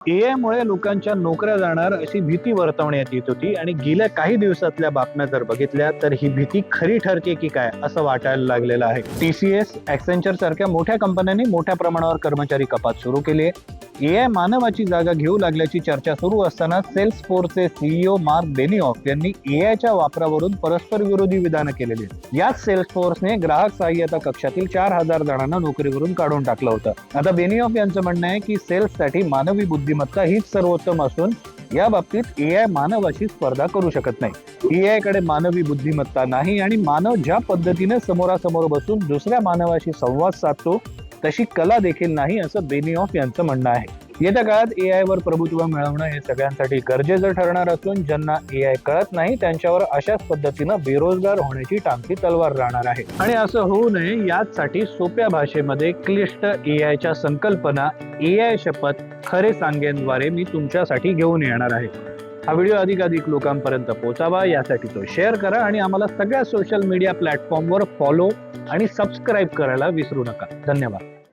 AI मुळे लोकांच्या नोकऱ्या जाणार अशी भीती वर्तवण्यात येत होती आणि गेल्या काही दिवसातल्या बातम्या जर बघितल्या तर ही भीती खरी ठरते की काय असं वाटायला लागलेलं आहे. TCS, Accenture सारख्या मोठ्या कंपन्यांनी मोठ्या प्रमाणावर कर्मचारी कपात सुरू केली आहे. एआय मानवाची जागा घेऊ लागल्याची चर्चा सुरू असताना सेल्सफोर्सचे CEO मार्क बेनिऑफ यांनी एआयच्या वापरावरून परस्पर विरोधी विधानं केलेली आहेत. याच सेल्सफोर्सने ग्राहक सहाय्यता कक्षातील 4,000 जणांना नोकरीवरून काढून टाकलं होतं. आता बेनिऑफ यांचं म्हणणं आहे की सेल्ससाठी मानवी बुद्धिमत्ता हीच सर्वोत्तम असून या बाबतीत एआय मानवाशी स्पर्धा करू शकत नाही. एआय कडे मानवी बुद्धिमत्ता नाही आणि मानव ज्या पद्धतीने समोरासमोर बसून दुसऱ्या मानवाशी संवाद साधतो तशी कला देखील नाही असं बेनिऑफ यांचं म्हणणं आहे. येत्या काळात एआय वर प्रभुत्व मिळवणं हे सगळ्यांसाठी गरजेचं ठरणार असून ज्यांना एआय कळत नाही त्यांच्यावर अशाच पद्धतीनं बेरोजगार होण्याची टांगती तलवार राहणार आहे. आणि असं होऊ नये यासाठी सोप्या भाषेमध्ये क्लिष्ट एआयच्या संकल्पना एआय शपथ खरे सांगेनद्वारे मी तुमच्यासाठी घेऊन येणार आहे. हा व्हिडिओ अधिकाधिक लोकांपर्यंत पोहोचावा यासाठी तो शेअर करा आणि आम्हाला सगळ्या सोशल मीडिया प्लॅटफॉर्मवर फॉलो आणि सबस्क्राईब करायला विसरू नका. धन्यवाद.